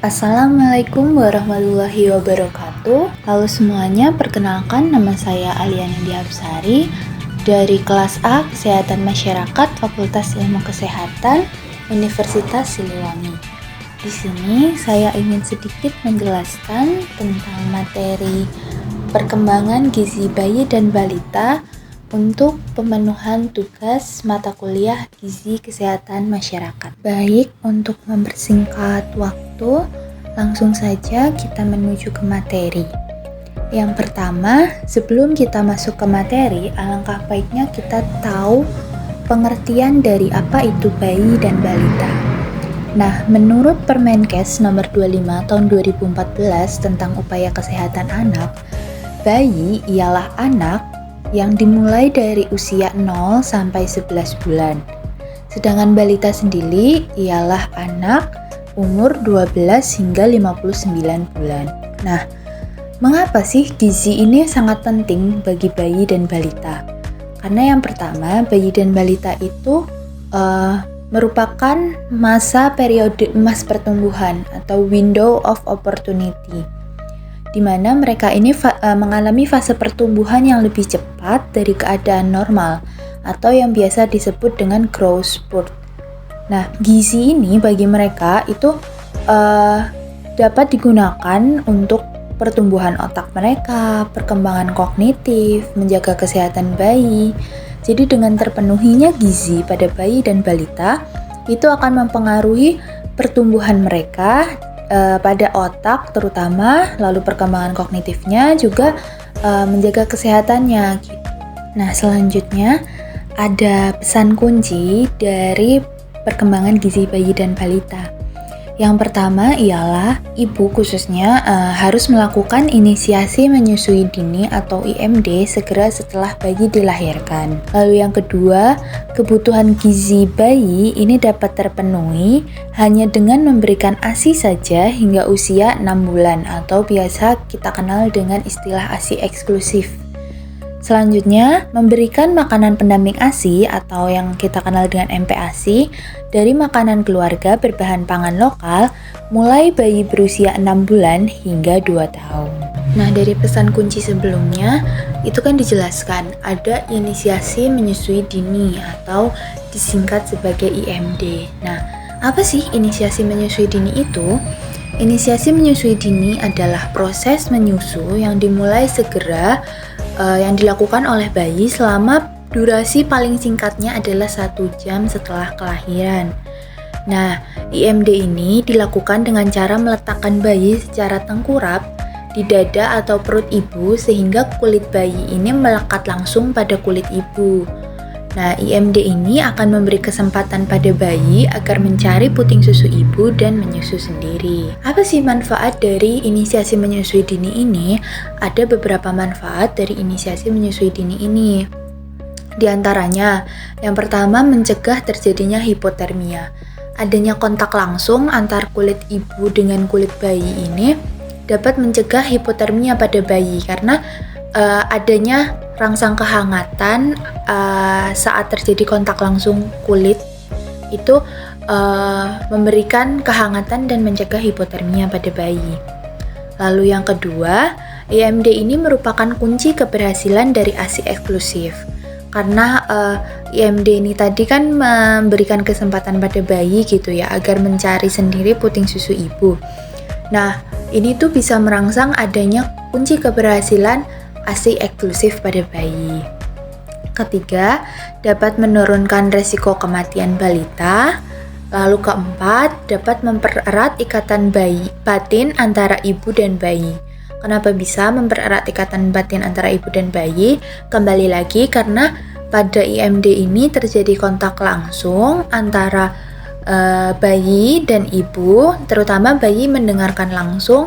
Assalamualaikum warahmatullahi wabarakatuh. Halo semuanya, perkenalkan nama saya Aliana Diabsari dari kelas A Kesehatan Masyarakat Fakultas Ilmu Kesehatan Universitas Siliwangi. Di sini saya ingin sedikit menjelaskan tentang materi perkembangan gizi bayi dan balita untuk pemenuhan tugas mata kuliah gizi kesehatan masyarakat. Baik, untuk mempersingkat waktu, langsung saja kita menuju ke materi. Yang pertama, sebelum kita masuk ke materi, alangkah baiknya kita tahu pengertian dari apa itu bayi dan balita. Nah, menurut Permenkes nomor 25 tahun 2014 tentang upaya kesehatan anak, bayi ialah anak yang dimulai dari usia 0 sampai 11 bulan. Sedangkan balita sendiri ialah anak umur 12 hingga 59 bulan. Nah, mengapa sih gizi ini sangat penting bagi bayi dan balita? Karena yang pertama, bayi dan balita itu merupakan masa periode emas pertumbuhan atau window of opportunity, di mana mereka ini mengalami fase pertumbuhan yang lebih cepat dari keadaan normal atau yang biasa disebut dengan growth spurt. Nah, gizi ini bagi mereka itu dapat digunakan untuk pertumbuhan otak mereka, perkembangan kognitif, menjaga kesehatan bayi. Jadi dengan terpenuhinya gizi pada bayi dan balita, itu akan mempengaruhi pertumbuhan mereka pada otak terutama, lalu perkembangan kognitifnya juga menjaga kesehatannya. Nah, selanjutnya ada pesan kunci dari perkembangan gizi bayi dan balita. Yang pertama ialah ibu khususnya harus melakukan inisiasi menyusui dini atau IMD segera setelah bayi dilahirkan. Lalu yang kedua, kebutuhan gizi bayi ini dapat terpenuhi hanya dengan memberikan ASI saja hingga usia 6 bulan atau biasa kita kenal dengan istilah ASI eksklusif. Selanjutnya, memberikan makanan pendamping ASI atau yang kita kenal dengan MPASI dari makanan keluarga berbahan pangan lokal mulai bayi berusia 6 bulan hingga 2 tahun. Nah, dari pesan kunci sebelumnya itu kan dijelaskan ada inisiasi menyusui dini atau disingkat sebagai IMD. Nah, apa sih inisiasi menyusui dini itu? Inisiasi menyusui dini adalah proses menyusu yang dimulai segera yang dilakukan oleh bayi selama durasi paling singkatnya adalah 1 jam setelah kelahiran. Nah, IMD ini dilakukan dengan cara meletakkan bayi secara tengkurap di dada atau perut ibu sehingga kulit bayi ini melekat langsung pada kulit ibu. Nah, IMD ini akan memberi kesempatan pada bayi agar mencari puting susu ibu dan menyusu sendiri. Apa sih manfaat dari inisiasi menyusui dini ini? Ada beberapa manfaat dari inisiasi menyusui dini ini. Di antaranya, yang pertama mencegah terjadinya hipotermia. Adanya kontak langsung antar kulit ibu dengan kulit bayi ini dapat mencegah hipotermia pada bayi karena adanya rangsang kehangatan saat terjadi kontak langsung kulit itu memberikan kehangatan dan mencegah hipotermia pada bayi. Lalu yang kedua, IMD ini merupakan kunci keberhasilan dari ASI eksklusif. Karena IMD ini tadi kan memberikan kesempatan pada bayi gitu ya agar mencari sendiri puting susu ibu. Nah, ini tuh bisa merangsang adanya kunci keberhasilan ASI eksklusif pada bayi. Ketiga, dapat menurunkan resiko kematian balita. Lalu keempat, dapat mempererat ikatan batin antara ibu dan bayi. Kenapa bisa mempererat ikatan batin antara ibu dan bayi? Kembali lagi karena pada IMD ini terjadi kontak langsung antara bayi dan ibu, terutama bayi mendengarkan langsung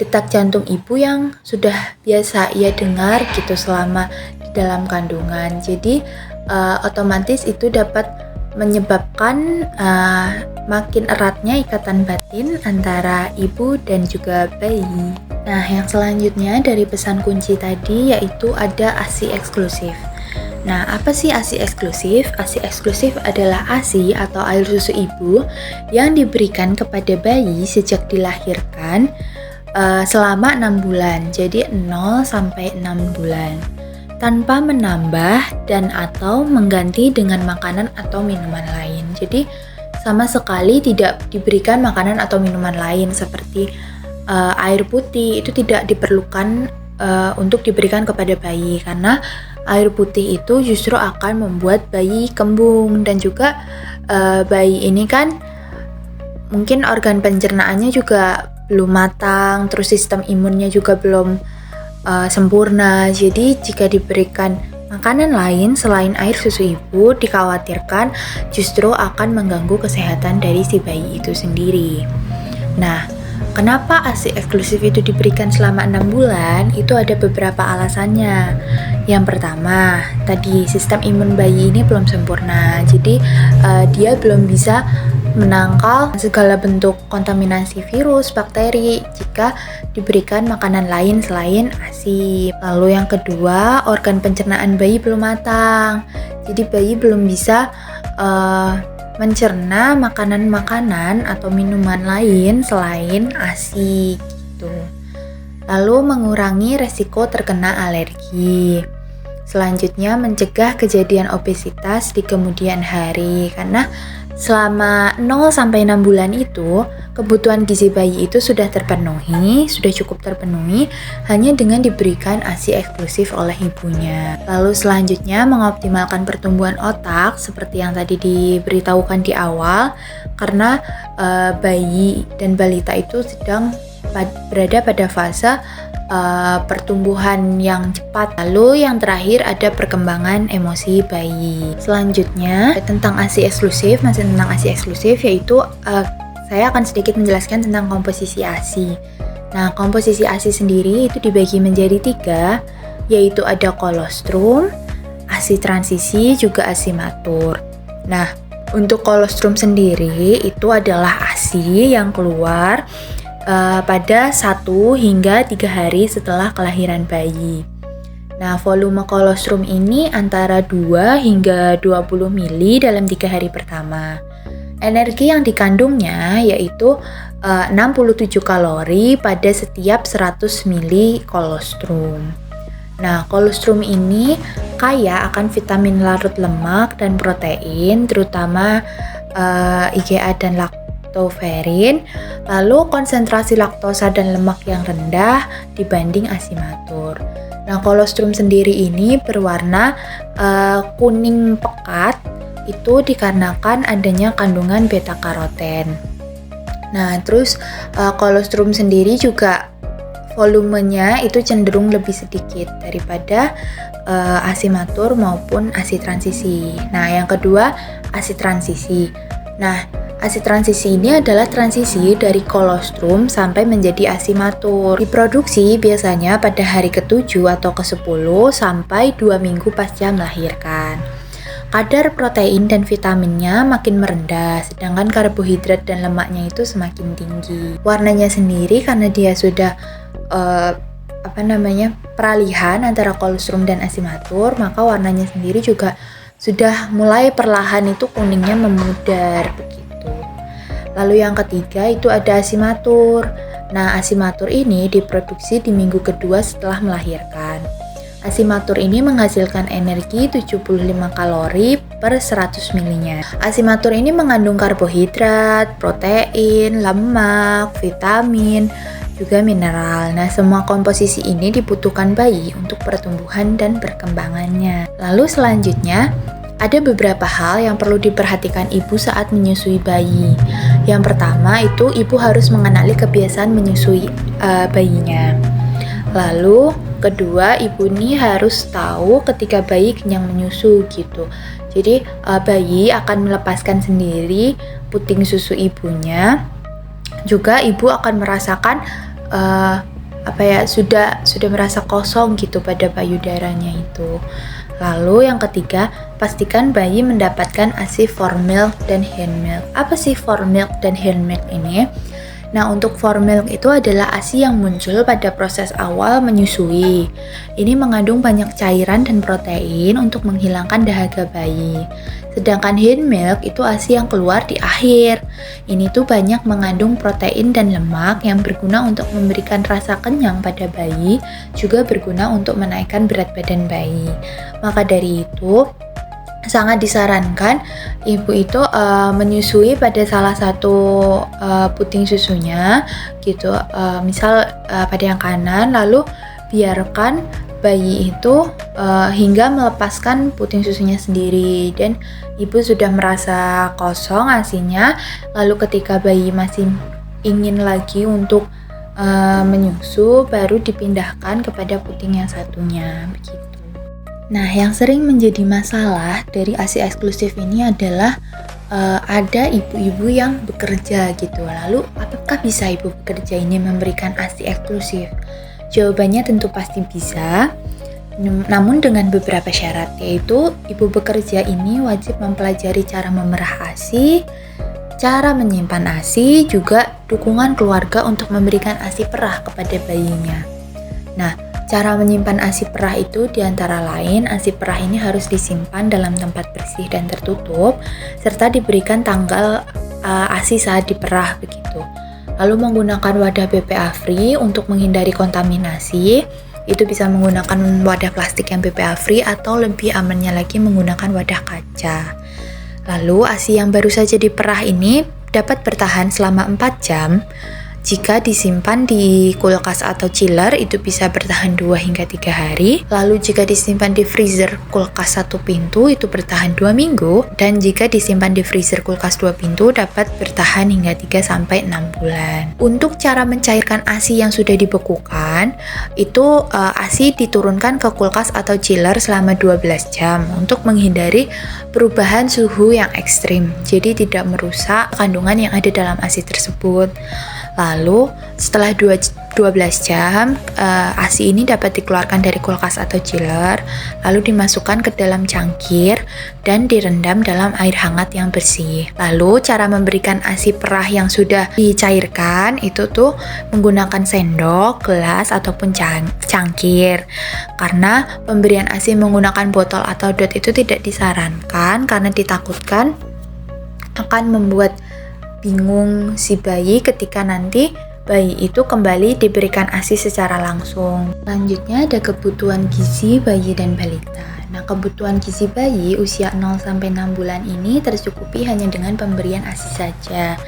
detak jantung ibu yang sudah biasa ia dengar gitu selama di dalam kandungan. Jadi otomatis itu dapat menyebabkan makin eratnya ikatan batin antara ibu dan juga bayi. Nah, yang selanjutnya dari pesan kunci tadi yaitu ada ASI eksklusif. Nah, apa sih ASI eksklusif? ASI eksklusif adalah ASI atau air susu ibu yang diberikan kepada bayi sejak dilahirkan selama 6 bulan. Jadi 0 sampai 6 bulan. Tanpa menambah dan atau mengganti dengan makanan atau minuman lain. Jadi sama sekali tidak diberikan makanan atau minuman lain seperti air putih, itu tidak diperlukan untuk diberikan kepada bayi karena air putih itu justru akan membuat bayi kembung dan juga bayi ini kan mungkin organ pencernaannya juga belum matang, terus sistem imunnya juga belum sempurna. Jadi jika diberikan makanan lain selain air susu ibu, dikhawatirkan justru akan mengganggu kesehatan dari si bayi itu sendiri. Nah, kenapa ASI eksklusif itu diberikan selama 6 bulan? Itu ada beberapa alasannya. Yang pertama, tadi sistem imun bayi ini belum sempurna. Jadi dia belum bisa menangkal segala bentuk kontaminasi virus, bakteri jika diberikan makanan lain selain ASI. Lalu yang kedua, organ pencernaan bayi belum matang. Jadi bayi belum bisa mencerna makanan-makanan atau minuman lain selain ASI gitu. Lalu mengurangi resiko terkena alergi. Selanjutnya mencegah kejadian obesitas di kemudian hari karena selama 0 sampai 6 bulan itu kebutuhan gizi bayi itu sudah terpenuhi, sudah cukup terpenuhi hanya dengan diberikan ASI eksklusif oleh ibunya. Lalu selanjutnya mengoptimalkan pertumbuhan otak seperti yang tadi diberitahukan di awal karena bayi dan balita itu sedang berada pada fase pertumbuhan yang cepat. Lalu yang terakhir ada perkembangan emosi bayi. Selanjutnya tentang ASI eksklusif, masih tentang ASI eksklusif yaitu saya akan sedikit menjelaskan tentang komposisi ASI. Nah, komposisi ASI sendiri itu dibagi menjadi 3, yaitu ada kolostrum, ASI transisi, juga ASI matur. Nah, untuk kolostrum sendiri itu adalah ASI yang keluar pada 1 hingga 3 hari setelah kelahiran bayi. Nah, volume kolostrum ini antara 2 hingga 20 ml dalam 3 hari pertama. Energi yang dikandungnya yaitu 67 kalori pada setiap 100 ml kolostrum. Nah, kolostrum ini kaya akan vitamin larut lemak dan protein, terutama IgA dan lactoferrin. Lalu konsentrasi laktosa dan lemak yang rendah dibanding ASI matur. Nah, kolostrum sendiri ini berwarna kuning pekat, itu dikarenakan adanya kandungan beta karoten. Nah, terus kolostrum sendiri juga volumenya itu cenderung lebih sedikit daripada ASI matur maupun ASI transisi. Nah, yang kedua ASI transisi. Nah, ASI transisi ini adalah transisi dari kolostrum sampai menjadi ASI matur. Diproduksi biasanya pada hari ke-7 atau ke-10 sampai 2 minggu pasca melahirkan. Kadar protein dan vitaminnya makin merendah, sedangkan karbohidrat dan lemaknya itu semakin tinggi. Warnanya sendiri karena dia sudah peralihan antara kolostrum dan ASI matur, maka warnanya sendiri juga sudah mulai perlahan itu kuningnya memudar begitu. Lalu yang ketiga itu ada ASI matur. Nah, ASI matur ini diproduksi di minggu kedua setelah melahirkan. ASI matur ini menghasilkan energi 75 kalori per 100 ml-nya. ASI matur ini mengandung karbohidrat, protein, lemak, vitamin, juga mineral. Nah, semua komposisi ini dibutuhkan bayi untuk pertumbuhan dan perkembangannya. Lalu selanjutnya, ada beberapa hal yang perlu diperhatikan ibu saat menyusui bayi. Yang pertama itu ibu harus mengenali kebiasaan menyusui bayinya. Lalu kedua, ibu ini harus tahu ketika bayi kenyang menyusu gitu. Jadi bayi akan melepaskan sendiri puting susu ibunya. Juga ibu akan merasakan sudah merasa kosong gitu pada payudaranya itu. Lalu yang ketiga, pastikan bayi mendapatkan ASI formilk dan hand milk. Apa sih formilk dan hand milk ini? Nah, untuk formil itu adalah ASI yang muncul pada proses awal menyusui. Ini mengandung banyak cairan dan protein untuk menghilangkan dahaga bayi. Sedangkan hind milk itu ASI yang keluar di akhir. Ini tuh banyak mengandung protein dan lemak yang berguna untuk memberikan rasa kenyang pada bayi, juga berguna untuk menaikkan berat badan bayi. Maka dari itu, sangat disarankan ibu itu menyusui pada salah satu puting susunya gitu, misal pada yang kanan, lalu biarkan bayi itu hingga melepaskan puting susunya sendiri, dan ibu sudah merasa kosong ASINya, lalu ketika bayi masih ingin lagi untuk menyusu, baru dipindahkan kepada puting yang satunya begitu. Nah, yang sering menjadi masalah dari ASI eksklusif ini adalah ada ibu-ibu yang bekerja gitu. Lalu, apakah bisa ibu bekerja ini memberikan ASI eksklusif? Jawabannya tentu pasti bisa, namun dengan beberapa syarat, yaitu ibu bekerja ini wajib mempelajari cara memerah ASI, cara menyimpan ASI, juga dukungan keluarga untuk memberikan ASI perah kepada bayinya. Nah, cara menyimpan ASI perah itu diantara lain, ASI perah ini harus disimpan dalam tempat bersih dan tertutup, serta diberikan tanggal ASI saat diperah begitu. Lalu menggunakan wadah BPA free untuk menghindari kontaminasi, itu bisa menggunakan wadah plastik yang BPA free atau lebih amannya lagi menggunakan wadah kaca. Lalu ASI yang baru saja diperah ini dapat bertahan selama 4 jam. Jika disimpan di kulkas atau chiller, itu bisa bertahan 2 hingga 3 hari. Lalu jika disimpan di freezer kulkas 1 pintu, itu bertahan 2 minggu. Dan jika disimpan di freezer kulkas 2 pintu, dapat bertahan hingga 3-6 bulan. Untuk cara mencairkan ASI yang sudah dibekukan, itu ASI diturunkan ke kulkas atau chiller selama 12 jam untuk menghindari perubahan suhu yang ekstrim. Jadi tidak merusak kandungan yang ada dalam ASI tersebut. Lalu setelah 12 jam, ASI ini dapat dikeluarkan dari kulkas atau chiller, lalu dimasukkan ke dalam cangkir dan direndam dalam air hangat yang bersih. Lalu cara memberikan ASI perah yang sudah dicairkan itu tuh menggunakan sendok, gelas, ataupun cangkir. Karena pemberian ASI menggunakan botol atau dot itu tidak disarankan karena ditakutkan akan membuat bingung si bayi ketika nanti bayi itu kembali diberikan ASI secara langsung. Selanjutnya ada kebutuhan gizi bayi dan balita. Nah, kebutuhan gizi bayi usia 0-6 bulan ini tercukupi hanya dengan pemberian ASI saja.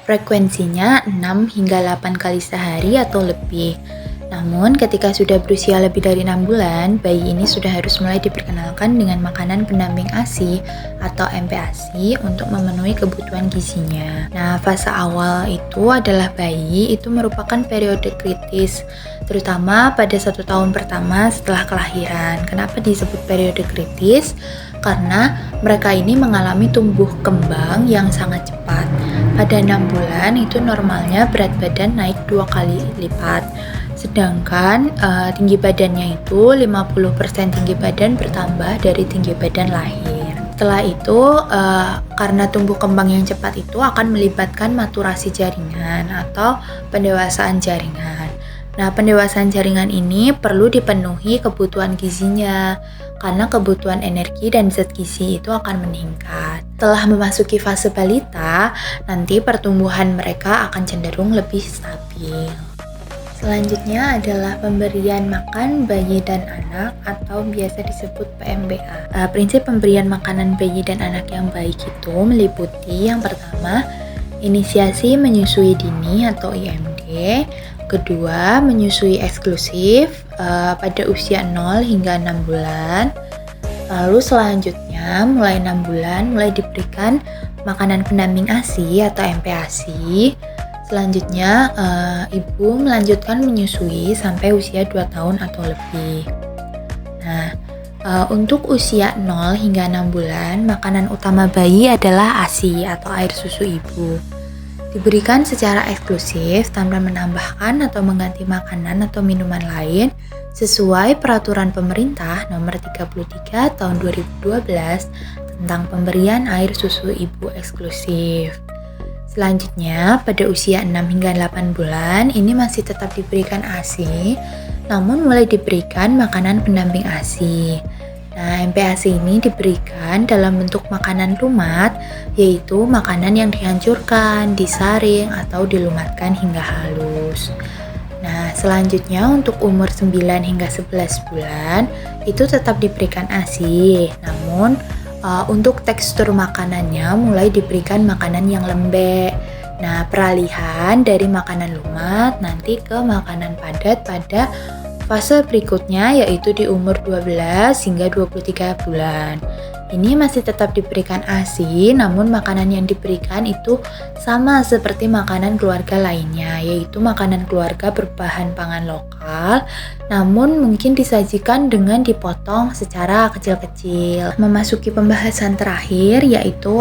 Frekuensinya 6 hingga 8 kali sehari atau lebih. Namun, ketika sudah berusia lebih dari 6 bulan, bayi ini sudah harus mulai diperkenalkan dengan makanan pendamping ASI atau MPASI untuk memenuhi kebutuhan gizinya. Nah, fase awal itu adalah bayi itu merupakan periode kritis, terutama pada 1 tahun pertama setelah kelahiran. Kenapa disebut periode kritis? Karena mereka ini mengalami tumbuh kembang yang sangat cepat. Pada 6 bulan itu normalnya berat badan naik 2 kali lipat. Sedangkan tinggi badannya itu 50% tinggi badan bertambah dari tinggi badan lahir. Setelah itu, karena tumbuh kembang yang cepat itu akan melibatkan maturasi jaringan atau pendewasaan jaringan. Nah, pendewasaan jaringan ini perlu dipenuhi kebutuhan gizinya, karena kebutuhan energi dan zat gizi itu akan meningkat. Setelah memasuki fase balita, nanti pertumbuhan mereka akan cenderung lebih stabil. Selanjutnya adalah pemberian makan bayi dan anak atau biasa disebut PMBA. Prinsip pemberian makanan bayi dan anak yang baik itu meliputi yang pertama, inisiasi menyusui dini atau IMD. Kedua, menyusui eksklusif pada usia 0 hingga 6 bulan. Lalu selanjutnya mulai 6 bulan mulai diberikan makanan pendamping ASI atau MPASI. Selanjutnya, ibu melanjutkan menyusui sampai usia 2 tahun atau lebih. Nah, untuk usia 0 hingga 6 bulan, makanan utama bayi adalah ASI atau air susu ibu. Diberikan secara eksklusif tanpa menambahkan atau mengganti makanan atau minuman lain sesuai peraturan pemerintah nomor 33 tahun 2012 tentang pemberian air susu ibu eksklusif. Selanjutnya, pada usia 6 hingga 8 bulan ini masih tetap diberikan ASI, namun mulai diberikan makanan pendamping ASI. Nah, MPASI ini diberikan dalam bentuk makanan lumat, yaitu makanan yang dihancurkan, disaring, atau dilumatkan hingga halus. Nah, selanjutnya untuk umur 9 hingga 11 bulan itu tetap diberikan ASI, namun untuk tekstur makanannya mulai diberikan makanan yang lembek. Nah, peralihan dari makanan lumat nanti ke makanan padat pada fase berikutnya, yaitu di umur 12 hingga 23 bulan. Ini masih tetap diberikan ASI, namun makanan yang diberikan itu sama seperti makanan keluarga lainnya, yaitu makanan keluarga berbahan pangan lokal, namun mungkin disajikan dengan dipotong secara kecil-kecil. Memasuki pembahasan terakhir, yaitu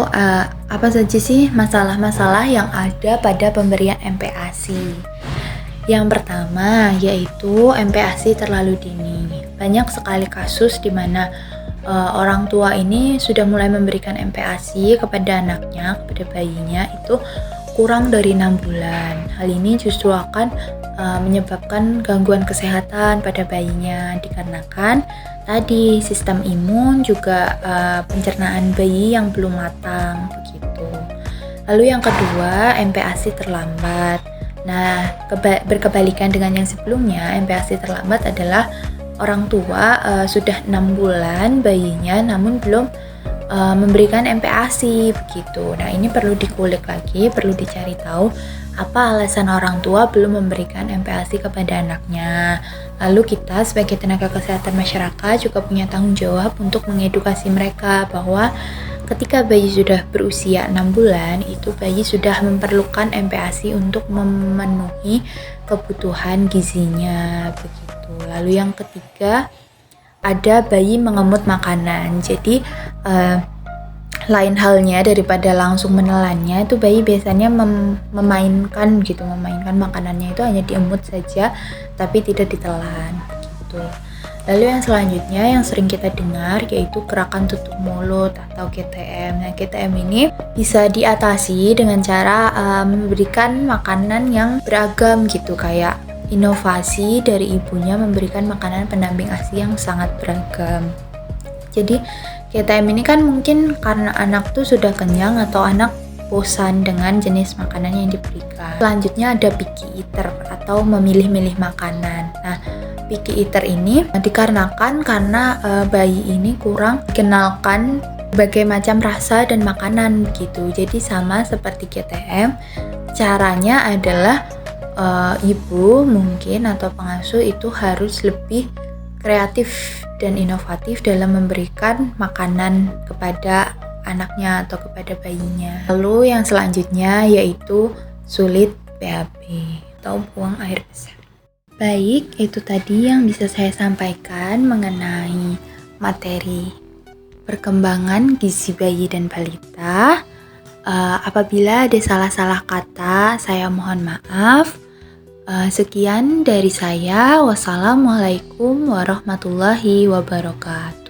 apa saja sih masalah-masalah yang ada pada pemberian MPASI. Yang pertama, yaitu MPASI terlalu dini. Banyak sekali kasus di mana orang tua ini sudah mulai memberikan MPASI kepada anaknya, kepada bayinya itu kurang dari 6 bulan. Hal ini justru akan menyebabkan gangguan kesehatan pada bayinya, dikarenakan tadi sistem imun juga pencernaan bayi yang belum matang begitu. Lalu yang kedua, MPASI terlambat. Nah, berkebalikan dengan yang sebelumnya, MPASI terlambat adalah orang tua sudah 6 bulan bayinya namun belum memberikan MPASI begitu. Nah, ini perlu dikulik lagi, perlu dicari tahu apa alasan orang tua belum memberikan MPASI kepada anaknya. Lalu kita sebagai tenaga kesehatan masyarakat juga punya tanggung jawab untuk mengedukasi mereka bahwa ketika bayi sudah berusia 6 bulan, itu bayi sudah memerlukan MPASI untuk memenuhi kebutuhan gizinya begitu. Lalu yang ketiga, ada bayi mengemut makanan. Jadi lain halnya daripada langsung menelannya, itu bayi biasanya memainkan makanannya itu hanya diemut saja tapi tidak ditelan begitu. Lalu yang selanjutnya yang sering kita dengar yaitu gerakan tutup mulut atau GTM. Nah, GTM ini bisa diatasi dengan cara memberikan makanan yang beragam gitu, kayak inovasi dari ibunya memberikan makanan pendamping ASI yang sangat beragam. Jadi GTM ini kan mungkin karena anak tuh sudah kenyang atau anak bosan dengan jenis makanan yang diberikan. Selanjutnya ada picky eater atau memilih-milih makanan. Nah, picky eater ini dikarenakan karena bayi ini kurang dikenalkan berbagai macam rasa dan makanan begitu. Jadi sama seperti GTM, caranya adalah ibu mungkin atau pengasuh itu harus lebih kreatif dan inovatif dalam memberikan makanan kepada anaknya atau kepada bayinya. Lalu yang selanjutnya yaitu sulit BAB atau buang air besar. Baik, itu tadi yang bisa saya sampaikan mengenai materi perkembangan gizi bayi dan balita. Apabila ada salah-salah kata, saya mohon maaf. Sekian dari saya. Wassalamualaikum warahmatullahi wabarakatuh.